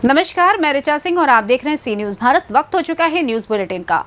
नमस्कार, मैं ऋचा सिंह और आप देख रहे हैं सी न्यूज भारत। वक्त हो चुका है न्यूज बुलेटिन का।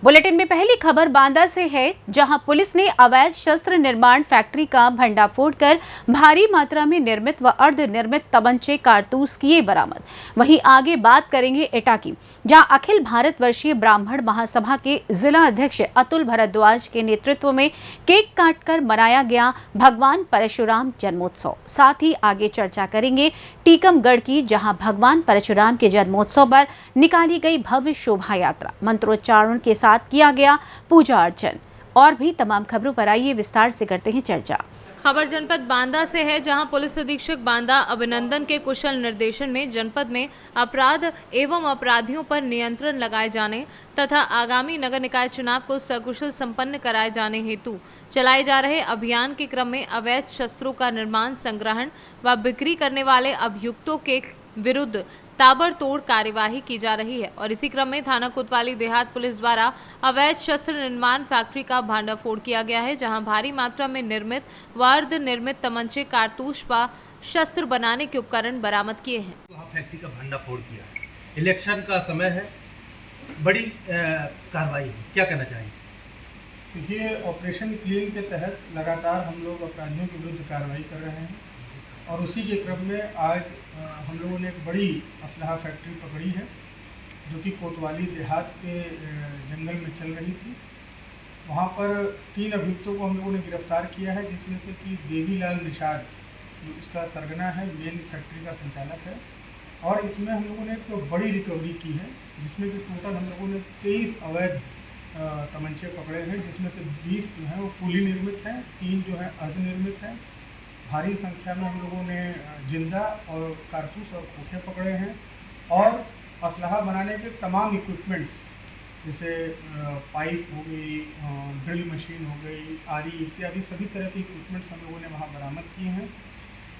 बुलेटिन में पहली खबर बांदा से है, जहां पुलिस ने अवैध शस्त्र निर्माण फैक्ट्री का भंडाफोड़ कर भारी मात्रा में निर्मित व अर्धनिर्मित तमंचे कारतूस किए बरामद। वहीं आगे बात करेंगे एटा की, जहां अखिल भारत वर्षीय ब्राह्मण महासभा के जिला अध्यक्ष अतुल भारद्वाज के नेतृत्व में केक काटकर मनाया गया भगवान परशुराम जन्मोत्सव। साथ ही आगे चर्चा करेंगे टीकमगढ़ की, जहां भगवान परशुराम के जन्मोत्सव पर निकाली गई भव्य शोभा यात्रा, मंत्रोच्चारण के साथ किया गया पूजा अर्चन। और भी तमाम खबरों पर आइए विस्तार से करते हैं चर्चा। खबर जनपद बांदा से है, जहां पुलिस अधीक्षक बांदा अभिनंदन के कुशल निर्देशन में जनपद में अपराध एवं अपराधियों पर नियंत्रण लगाए जाने तथा आगामी नगर निकाय चुनाव को सकुशल संपन्न कराए जाने हेतु चलाए जा रहे अभियान के क्रम में अवैध शस्त्रों का निर्माण, संग्रहण व बिक्री करने वाले अभियुक्तों के विरुद्ध ताबड़तोड़ कार्यवाही की जा रही है। और इसी क्रम में थाना कोतवाली देहात पुलिस द्वारा अवैध शस्त्र निर्माण फैक्ट्री का भांडाफोड़ किया गया है, जहां भारी मात्रा में निर्मित व अर्धनिर्मित तमंचे, कारतूस व शस्त्र बनाने के उपकरण बरामद किए हैं। फैक्ट्री का भांडाफोड़ किया है। इलेक्शन का समय है, बड़ी कार्रवाई है, क्या कहना चाहिए? देखिए, ऑपरेशन क्लीन के तहत लगातार हम लोग अपराधियों के विरुद्ध कार्रवाई कर रहे हैं और उसी के क्रम में आज हम लोगों ने एक बड़ी असलहा फैक्ट्री पकड़ी है, जो कि कोतवाली देहात के जंगल में चल रही थी। वहाँ पर 3 अभियुक्तों को हम लोगों ने गिरफ्तार किया है, जिसमें से कि देवीलाल निषाद जो इसका सरगना है, मेन फैक्ट्री का संचालक है। और इसमें हम लोगों ने एक बड़ी रिकवरी की है, जिसमें कि टोटल हम लोगों ने 23 अवैध तमंचे पकड़े हैं, जिसमें से 20 जो हैं वो फुली निर्मित हैं, 3 जो हैं अर्धनिर्मित हैं। भारी संख्या में हम लोगों ने जिंदा और कारतूस और खोखे पकड़े हैं और असलहा बनाने के तमाम इक्विपमेंट्स, जैसे पाइप हो गई, ड्रिल मशीन हो गई, आरी इत्यादि सभी तरह के इक्विपमेंट्स हम लोगों ने वहाँ बरामद किए हैं।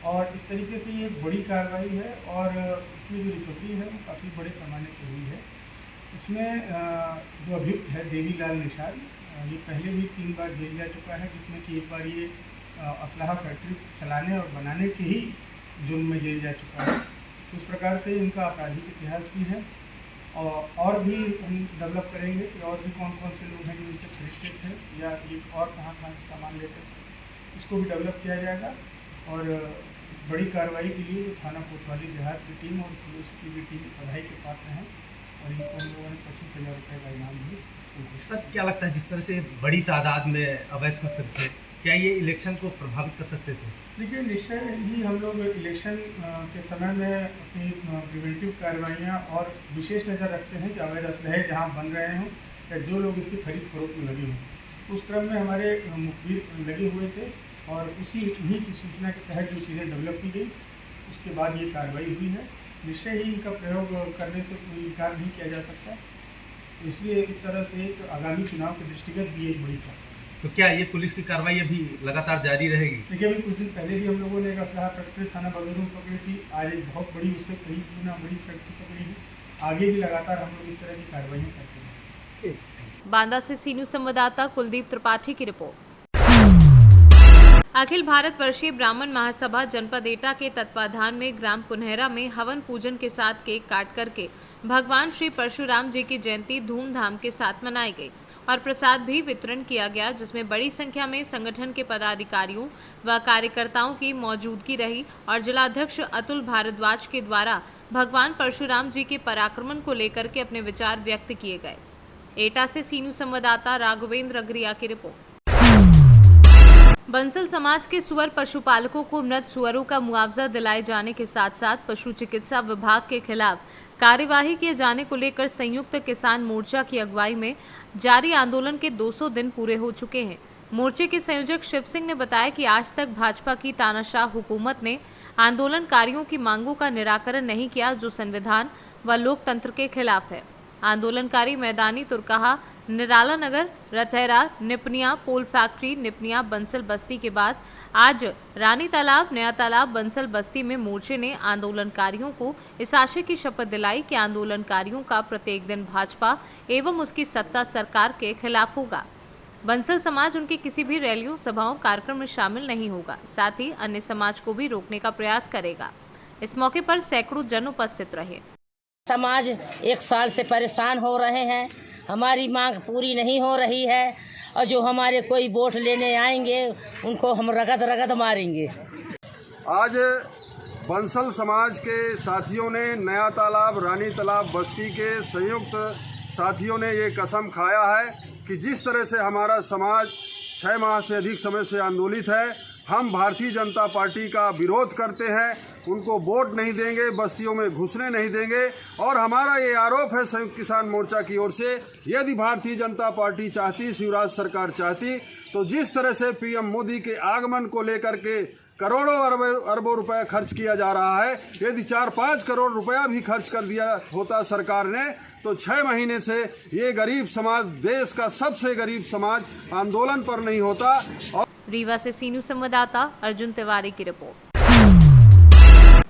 और इस तरीके से ये एक बड़ी कार्रवाई है और इसमें जो रिकवरी है वो काफ़ी बड़े पैमाने पर हुई है। इसमें जो अभियुक्त है देवीलाल निषाद, ये पहले भी 3 बार जेल जा चुका है, जिसमें कि एक बार ये असलहा फैक्ट्री चलाने और बनाने के ही जुर्म में जेल जा चुका है। तो उस प्रकार से इनका आपराधिक इतिहास भी है और भी हम डेवलप करेंगे कि और भी कौन कौन से लोग हैं जो इनसे खरीदते थे या ये और कहाँ कहाँ से सामान लेते थे, इसको भी डेवलप किया जाएगा। और इस बड़ी कार्रवाई के लिए जो थाना कोतवाली देहात की टीम और उसकी भी टीम बधाई के पात्र हैं और इनको हम लोगों ने 25,000 रुपये का इनाम भी। सर, क्या लगता है जिस तरह से बड़ी तादाद में अवैध शस्त्र थे, क्या ये इलेक्शन को प्रभावित कर सकते थे? देखिए, निश्चय ही हम लोग इलेक्शन के समय में अपनी प्रिवेंटिव कार्रवाइयाँ और विशेष नज़र रखते हैं कि अवैध असलहे जहाँ बन रहे हों या जो लोग इसकी खरीद फरोख्त में लगे हों। उस क्रम में हमारे मुखबिर लगे हुए थे और उसी की सूचना के तहत जो चीज़ें डेवलप की गई, उसके बाद ये कार्रवाई हुई है। निश्चय ही इनका प्रयोग करने से कोई इनकार नहीं किया जा सकता, इसलिए इस तरह से एक आगामी चुनाव के दृष्टिगत भी एक बड़ी कार्रवाई। तो क्या ये पुलिस की कार्रवाई अभी लगातार जारी रहेगी? देखिए, अभी कुछ दिन पहले भी हम लोगों ने एक असलहा फैक्ट्री थाना बगरू में पकड़ी थी, आज एक बहुत बड़ी, उससे कई गुना बड़ी फैक्ट्री पकड़ी है। आगे भी लगातार हम लोग इस तरह की कार्रवाइयाँ करते हैं। बांदा से सी न्यूज संवाददाता कुलदीप त्रिपाठी की रिपोर्ट। अखिल भारत वर्षीय ब्राह्मण महासभा जनपद एटा के तत्वाधान में ग्राम पुनहरा में हवन पूजन के साथ केक काट करके भगवान श्री परशुराम जी की जयंती धूमधाम के साथ मनाई गई और प्रसाद भी वितरण किया गया, जिसमें बड़ी संख्या में संगठन के पदाधिकारियों व कार्यकर्ताओं की मौजूदगी रही और जिलाध्यक्ष अतुल भारद्वाज के द्वारा भगवान परशुराम जी के पराक्रमण को लेकर के अपने विचार व्यक्त किए गए। एटा से सी न्यूज संवाददाता राघवेंद्र अग्रिया की रिपोर्ट। बंसल समाज के सुअर पशुपालकों को मृत सुअरों का मुआवजा दिलाए जाने के साथ साथ पशु चिकित्सा विभाग के खिलाफ कार्यवाही किए जाने को लेकर संयुक्त किसान मोर्चा की अगुवाई में जारी आंदोलन के 200 दिन पूरे हो चुके हैं। मोर्चे के संयोजक शिव सिंह ने बताया कि आज तक भाजपा की तानाशाह हुकूमत ने आंदोलनकारियों की मांगों का निराकरण नहीं किया, जो संविधान व लोकतंत्र के खिलाफ है। आंदोलनकारी मैदानी तुरकाहा, निराला नगर, रथैरा, निपनिया, पोल फैक्ट्री, निपनिया, बंसल बस्ती के बाद आज रानी तालाब, नया तालाब, बंसल बस्ती में मोर्चे ने आंदोलनकारियों को इस आशय की शपथ दिलाई कि आंदोलनकारियों का प्रत्येक दिन भाजपा एवं उसकी सत्ता सरकार के खिलाफ होगा। बंसल समाज उनकी किसी भी रैलियों, सभाओं, कार्यक्रम में शामिल नहीं होगा, साथ ही अन्य समाज को भी रोकने का प्रयास करेगा। इस मौके पर सैकड़ों जन उपस्थित रहे। समाज 1 साल से परेशान हो रहे हैं, हमारी मांग पूरी नहीं हो रही है और जो हमारे कोई वोट लेने आएंगे उनको हम रगद रगद मारेंगे। आज बंसल समाज के साथियों ने नया तालाब रानी तालाब बस्ती के संयुक्त साथियों ने ये कसम खाया है कि जिस तरह से हमारा समाज 6 माह से अधिक समय से आंदोलित है, हम भारतीय जनता पार्टी का विरोध करते हैं, उनको वोट नहीं देंगे, बस्तियों में घुसने नहीं देंगे। और हमारा ये आरोप है संयुक्त किसान मोर्चा की ओर से, यदि भारतीय जनता पार्टी चाहती, शिवराज सरकार चाहती, तो जिस तरह से पीएम मोदी के आगमन को लेकर के करोड़ों अरबों रुपए खर्च किया जा रहा है, यदि 4-5 करोड़ रुपया भी खर्च कर दिया होता सरकार ने, तो 6 महीने से ये गरीब समाज, देश का सबसे गरीब समाज, आंदोलन पर नहीं होता। और रीवा से सी न्यूज़ संवाददाता अर्जुन तिवारी की रिपोर्ट।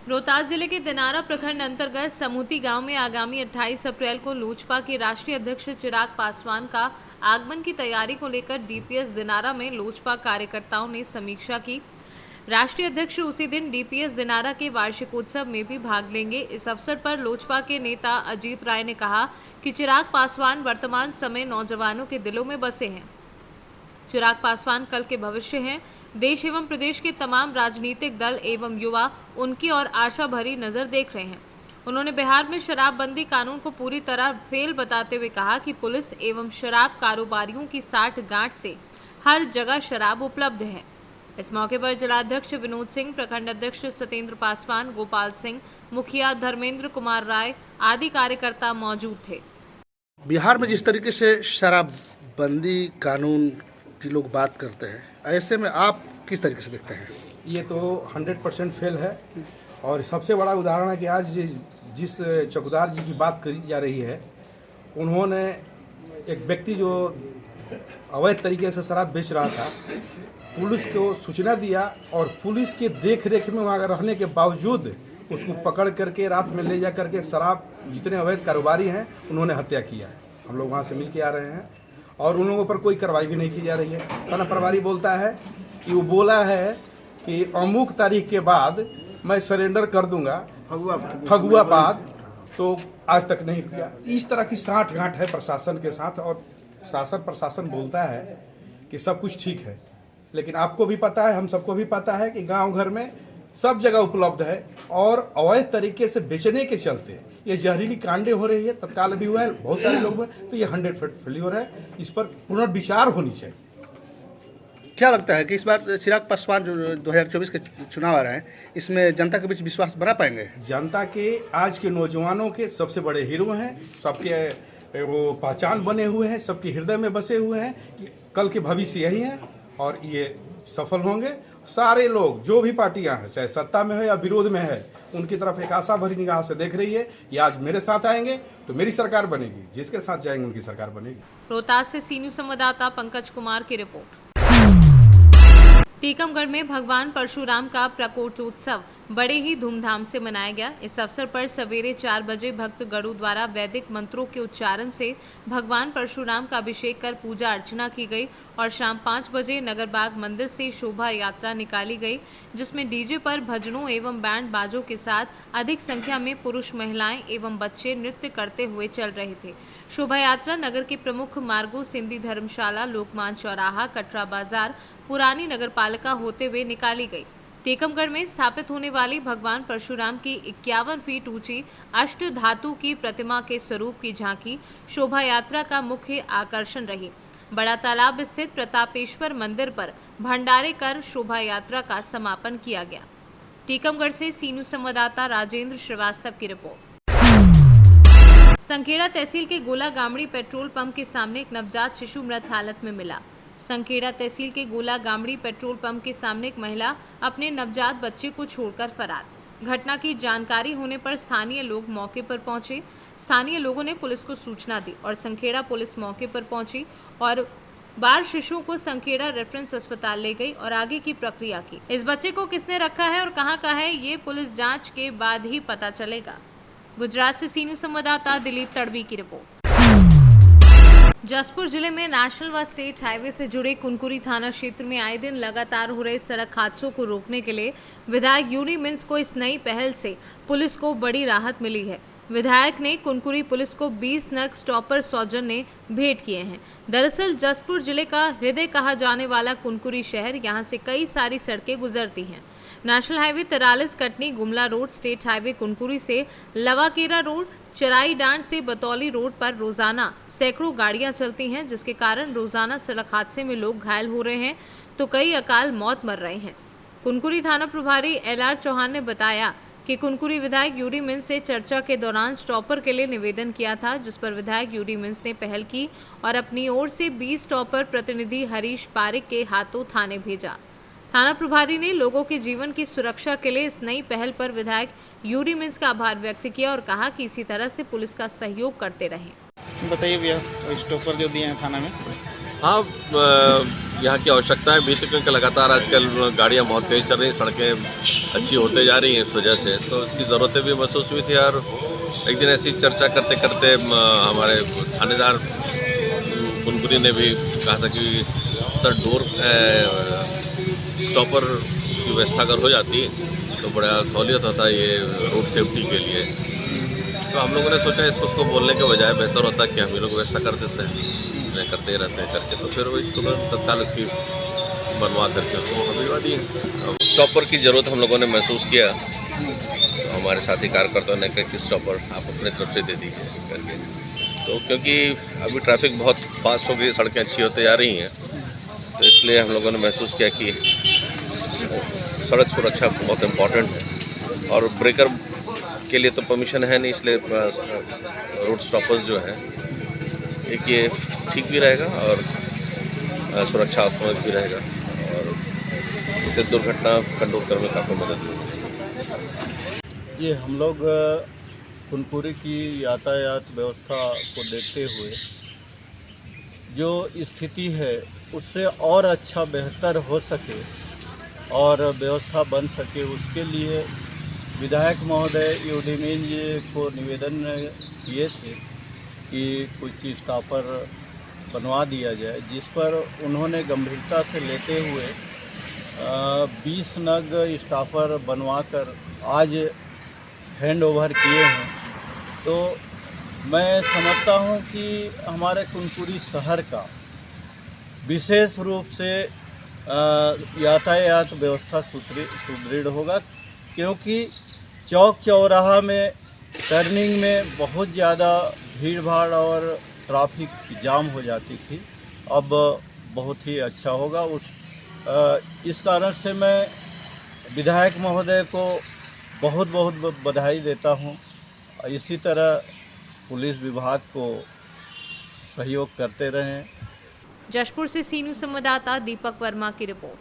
रोहतास जिले के दिनारा प्रखंड अंतर्गत समूती गांव में आगामी 28 अप्रैल को लोजपा के राष्ट्रीय अध्यक्ष चिराग पासवान का आगमन की तैयारी को लेकर डीपीएस दिनारा में लोजपा कार्यकर्ताओं ने समीक्षा की। राष्ट्रीय अध्यक्ष उसी दिन डीपीएस दिनारा के वार्षिकोत्सव में भी भाग लेंगे। इस अवसर पर लोजपा के नेता अजीत राय ने कहा कि चिराग पासवान वर्तमान समय नौजवानों के दिलों में बसे हैं। चिराग पासवान कल के भविष्य हैं। देश एवं प्रदेश के तमाम राजनीतिक दल एवं युवा उनकी ओर आशा भरी नजर देख रहे हैं। उन्होंने बिहार में शराबबंदी कानून को पूरी तरह फेल बताते हुए कहा कि पुलिस एवं शराब कारोबारियों की साठ गांठ से हर जगह शराब उपलब्ध है। इस मौके पर जिलाध्यक्ष विनोद सिंह, प्रखंड अध्यक्ष सत्येंद्र पासवान, गोपाल सिंह, मुखिया धर्मेंद्र कुमार राय आदि कार्यकर्ता मौजूद थे। बिहार में जिस तरीके से शराबबंदी कानून की लोग बात करते हैं, ऐसे में आप किस तरीके से देखते हैं? ये तो 100% फेल है। और सबसे बड़ा उदाहरण है कि आज जिस चौकीदार जी की बात करी जा रही है, उन्होंने एक व्यक्ति जो अवैध तरीके से शराब बेच रहा था, पुलिस को सूचना दिया और पुलिस के देख रेख में वहाँ रहने के बावजूद उसको पकड़ करके रात में ले जा करके शराब जितने अवैध कारोबारी हैं उन्होंने हत्या किया है। हम लोग वहाँ से मिल के आ रहे हैं और उन लोगों पर कोई कार्रवाई भी नहीं की जा रही है। थाना प्रभारी बोलता है कि वो बोला है कि अमुक तारीख के बाद मैं सरेंडर कर दूंगा, फगुआ बाद, तो आज तक नहीं किया। इस तरह की साठ गांठ है प्रशासन के साथ और शासन प्रशासन बोलता है कि सब कुछ ठीक है, लेकिन आपको भी पता है, हम सबको भी पता है कि गांव घर में सब जगह उपलब्ध है और अवैध तरीके से बेचने के चलते ये जहरीली कांडे हो रही है। तत्काल भी हुआ है, बहुत सारे लोग हैं, तो ये 100% फेल्योर है। इस पर पुनर्विचार होनी चाहिए। क्या लगता है कि इस बार चिराग पासवान जो 2024 के चुनाव आ रहे हैं, इसमें जनता के बीच विश्वास बना पाएंगे? जनता के आज के नौजवानों के सबसे बड़े हीरो हैं, सबके वो पहचान बने हुए हैं, सबके हृदय में बसे हुए हैं कि कल के भविष्य यही हैं और ये सफल होंगे। सारे लोग, जो भी पार्टियां हैं, चाहे सत्ता में है या विरोध में है, उनकी तरफ एक आशा भरी निगाह से देख रही है। ये आज मेरे साथ आएंगे तो मेरी सरकार बनेगी, जिसके साथ जाएंगे उनकी सरकार बनेगी। रोहतास से सी न्यूज़ संवाददाता पंकज कुमार की रिपोर्ट। टीकमगढ़ में भगवान परशुराम का प्रकोटोत्सव बड़े ही धूमधाम से मनाया गया। इस अवसर पर सवेरे 4 बजे भक्तगणों द्वारा वैदिक मंत्रों के उच्चारण से भगवान परशुराम का अभिषेक कर पूजा अर्चना की गई और शाम 5 बजे नगरबाग मंदिर से शोभा यात्रा निकाली गई, जिसमें डीजे पर भजनों एवं बैंड बाजों के साथ अधिक संख्या में पुरुष, महिलाएं एवं बच्चे नृत्य करते हुए चल रहे थे। शोभा यात्रा नगर के प्रमुख मार्गों सिंधी धर्मशाला, लोकमान चौराहा, कटरा बाजार, पुरानी नगरपालिका होते हुए निकाली गई। टीकमगढ़ में स्थापित होने वाली भगवान परशुराम की 51 फीट ऊंची अष्ट धातु की प्रतिमा के स्वरूप की झांकी शोभा यात्रा का मुख्य आकर्षण रही। बड़ा तालाब स्थित प्रतापेश्वर मंदिर पर भंडारे कर शोभा यात्रा का समापन किया गया। टीकमगढ़ से सी न्यूज़ संवाददाता राजेंद्र श्रीवास्तव की रिपोर्ट। संखेड़ा तहसील के गोला गामड़ी पेट्रोल पंप के सामने एक नवजात शिशु मृत हालत में मिला। संखेड़ा तहसील के गोला गामड़ी पेट्रोल पंप के सामने एक महिला अपने नवजात बच्चे को छोड़कर फरार। घटना की जानकारी होने पर स्थानीय लोग मौके पर पहुंचे। स्थानीय लोगों ने पुलिस को सूचना दी और संखेड़ा पुलिस मौके पर पहुंची और बाल शिशुओं को संखेड़ा रेफरेंस अस्पताल ले गई और आगे की प्रक्रिया की। इस बच्चे को किसने रखा है और कहां का है, ये पुलिस जांच के बाद ही पता चलेगा। गुजरात से सी न्यूज़ संवाददाता दिलीप तड़वी की रिपोर्ट। जसपुर जिले में नेशनल व स्टेट हाईवे से जुड़े कुनकुरी थाना क्षेत्र में आए दिन लगातार हो रहे सड़क हादसों को रोकने के लिए विधायक यूनी मिन्स को इस नई पहल से पुलिस को बड़ी राहत मिली है। विधायक ने कुनकुरी पुलिस को 20 नग स्टॉपर सौजन्य भेंट किए हैं। दरअसल जसपुर जिले का हृदय कहा जाने वाला कुनकुरी शहर, यहां से कई सारी सड़कें गुजरती हैं। National highway 43 Katni Gumla road, state highway Kunkuri से लवाकेरा रोड, चराई डांड से बतौली रोड पर रोजाना सैकड़ों गाड़ियां चलती हैं, जिसके कारण रोजाना सड़क हादसे में लोग घायल हो रहे हैं तो कई अकाल मौत मर रहे हैं। कुनकुरी थाना प्रभारी LR चौहान ने बताया कि कुनकुरी विधायक यूडी मिन्स से चर्चा के दौरान स्टॉपर के लिए निवेदन किया था, जिस पर विधायक यूडी मिन्स ने पहल की और अपनी ओर से 20 स्टॉपर प्रतिनिधि हरीश पारिक के हाथों थाने भेजा। थाना प्रभारी ने लोगों के जीवन की सुरक्षा के लिए इस नई पहल पर विधायक यूडी मिन्स का आभार व्यक्त किया और कहा कि इसी तरह से पुलिस का सहयोग करते रहें। बताइए भैया, स्टॉपर जो दिए हैं थाना में। हाँ, यहाँ की आवश्यकता है बीच, क्योंकि लगातार आजकल गाड़ियाँ बहुत तेज़ चल रही हैं, सड़कें अच्छी होते जा रही हैं, इस वजह से तो इसकी ज़रूरतें भी महसूस हुई थी। और एक दिन ऐसी चर्चा करते करते हमारे थानेदार कुनकुरी ने भी कहा था कि सर डोर स्टॉपर की व्यवस्था अगर हो जाती तो बड़ा सहूलियत होता ये रोड सेफ्टी के लिए। तो हम लोगों ने सोचा इसको बोलने के बजाय बेहतर होता कि हम ये लोग व्यवस्था कर देते हैं, करते रहते हैं करके, तो फिर वही तुरंत तत्काल उसकी बनवा करके उसको भिजवा दिए। स्टॉपर की ज़रूरत हम लोगों ने महसूस किया तो हमारे साथी कार्यकर्ताओं ने कहा कि स्टॉपर आप अपने तरफ से दे दीजिए करके। तो क्योंकि अभी ट्रैफिक बहुत फास्ट हो गई, सड़कें अच्छी होते जा रही हैं, तो इसलिए हम लोगों ने महसूस किया कि सड़क सुरक्षा बहुत इम्पॉर्टेंट है और ब्रेकर के लिए तो परमिशन है नहीं, इसलिए रोड स्टॉपर्स जो हैं एक ये ठीक भी रहेगा और सुरक्षात्मक भी रहेगा और इससे दुर्घटना कंट्रोल करने में काफ़ी मदद मिलेगी। ये हम लोग कुनकुरी की यातायात व्यवस्था को देखते हुए जो स्थिति है उससे और अच्छा बेहतर हो सके और व्यवस्था बन सके, उसके लिए विधायक महोदय यूडी मिन्स जी को निवेदन किए थे कि कुछ स्टॉपर बनवा दिया जाए, जिस पर उन्होंने गंभीरता से लेते हुए 20 नग स्टॉपर बनवाकर आज हैंड ओवर किए हैं। तो मैं समझता हूं कि हमारे कुनकुरी शहर का विशेष रूप से यातायात व्यवस्था सुदृढ़ होगा, क्योंकि चौक चौराहा में टर्निंग में बहुत ज़्यादा भीड़ भाड़ और ट्रैफिक जाम हो जाती थी, अब बहुत ही अच्छा होगा। इस कारण से मैं विधायक महोदय को बहुत बहुत बधाई देता हूं। इसी तरह पुलिस विभाग को सहयोग करते रहें। जशपुर से सी न्यूज़ संवाददाता दीपक वर्मा की रिपोर्ट।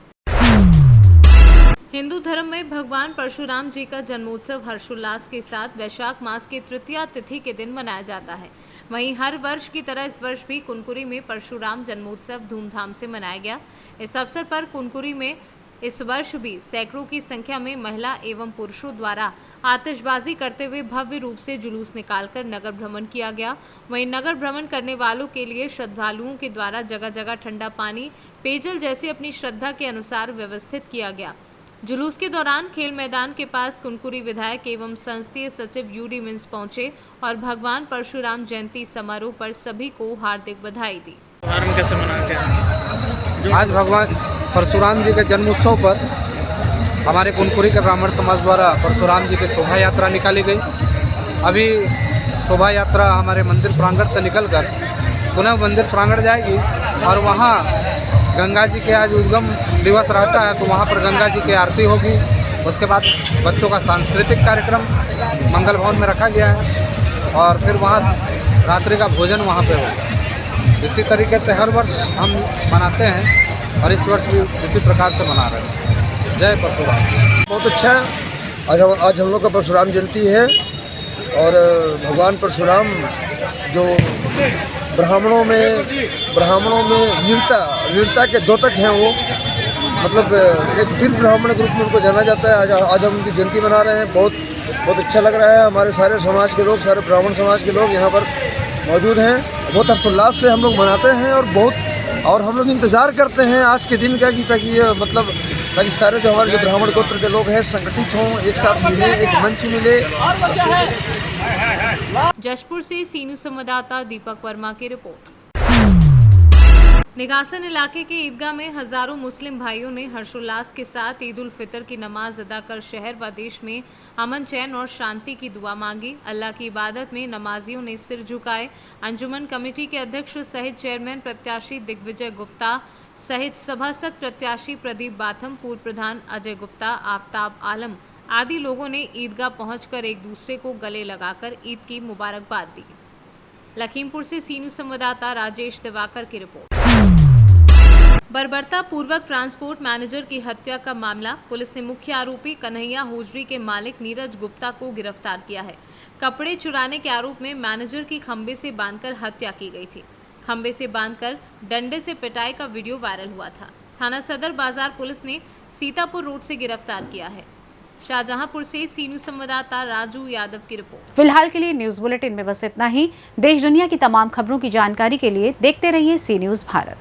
हिंदू धर्म में भगवान परशुराम जी का जन्मोत्सव हर्षोल्लास के साथ वैशाख मास की तृतीया तिथि के दिन मनाया जाता है। वहीं हर वर्ष की तरह इस वर्ष भी कुनकुरी में परशुराम जन्मोत्सव धूमधाम से मनाया गया। इस अवसर पर कुनकुरी में इस वर्ष भी सैकड़ों की संख्या में महिला एवं पुरुषों द्वारा आतिशबाजी करते हुए भव्य रूप से जुलूस निकालकर नगर भ्रमण किया गया। वहीं नगर भ्रमण करने वालों के लिए श्रद्धालुओं के द्वारा जगह जगह ठंडा पानी, पेयजल जैसे अपनी श्रद्धा के अनुसार व्यवस्थित किया गया। जुलूस के दौरान खेल मैदान के पास कुनकुरी विधायक एवं संस्थीय सचिव यूडी मिन्स पहुंचे और भगवान परशुराम जयंती समारोह पर सभी को हार्दिक बधाई दी। कैसे मनाते हैं? आज भगवान परशुराम जी के जन्मोत्सव पर हमारे कुनकुरी के ब्राह्मण समाज द्वारा परशुराम जी की शोभा यात्रा निकाली गई। अभी शोभा यात्रा हमारे मंदिर प्रांगण से निकलकर पुनः मंदिर प्रांगण जाएगी और वहाँ गंगा जी के आज उद्गम दिवस रहता है, तो वहाँ पर गंगा जी की आरती होगी। उसके बाद बच्चों का सांस्कृतिक कार्यक्रम मंगल भवन में रखा गया है और फिर वहाँ रात्रि का भोजन वहाँ पे होगा। इसी तरीके से हर वर्ष हम मनाते हैं और इस वर्ष भी उसी प्रकार से मना रहे हैं। जय परशुराम। बहुत अच्छा है। आज हम लोग का परशुराम जयंती है और भगवान परशुराम जो ब्राह्मणों में वीरता के द्योतक हैं, वो मतलब एक वीर ब्राह्मण के रूप में उनको जाना जाता है। आज हम उनकी जयंती मना रहे हैं। बहुत अच्छा लग रहा है। हमारे सारे समाज के लोग, सारे ब्राह्मण समाज के लोग यहाँ पर मौजूद हैं। बहुत हर्षोल्लास से हम लोग मनाते हैं और हम लोग इंतज़ार करते हैं आज के दिन का कि ताकि सारे जो हमारे जो ब्राह्मण गोत्र के लोग हैं संगठित हों, एक साथ मिले, एक मंच मिले। जशपुर से सी न्यूज संवाददाता दीपक वर्मा की रिपोर्ट। निगासन इलाके के ईदगाह में हजारों मुस्लिम भाइयों ने हर्षोल्लास के साथ ईद उल फितर की नमाज अदा कर शहर व देश में अमन, चैन और शांति की दुआ मांगी। अल्लाह की इबादत में नमाजियों ने सिर झुकाए। अंजुमन कमेटी के अध्यक्ष सहित चेयरमैन प्रत्याशी दिग्विजय गुप्ता सहित सभासद प्रत्याशी प्रदीप बाथम, पूर्व प्रधान अजय गुप्ता, आफ्ताब आलम आदि लोगों ने ईदगाह पहुंचकर एक दूसरे को गले लगाकर ईद की मुबारकबाद दी। लखीमपुर से सी न्यूज संवाददाता राजेश दिवाकर की रिपोर्ट। बर्बरता पूर्वक ट्रांसपोर्ट मैनेजर की हत्या का मामला, पुलिस ने मुख्य आरोपी कन्हैया होजरी के मालिक नीरज गुप्ता को गिरफ्तार किया है। कपड़े चुराने के आरोप में मैनेजर की खंबे से बांधकर हत्या की गई थी। खंबे से बांधकर डंडे से पिटाई का वीडियो वायरल हुआ था। थाना सदर बाजार पुलिस ने सीतापुर रोड से गिरफ्तार किया है। शाहजहांपुर से सी न्यूज संवाददाता राजू यादव की रिपोर्ट। फिलहाल के लिए न्यूज बुलेटिन में बस इतना ही। देश दुनिया की तमाम खबरों की जानकारी के लिए देखते रहिए सी न्यूज भारत।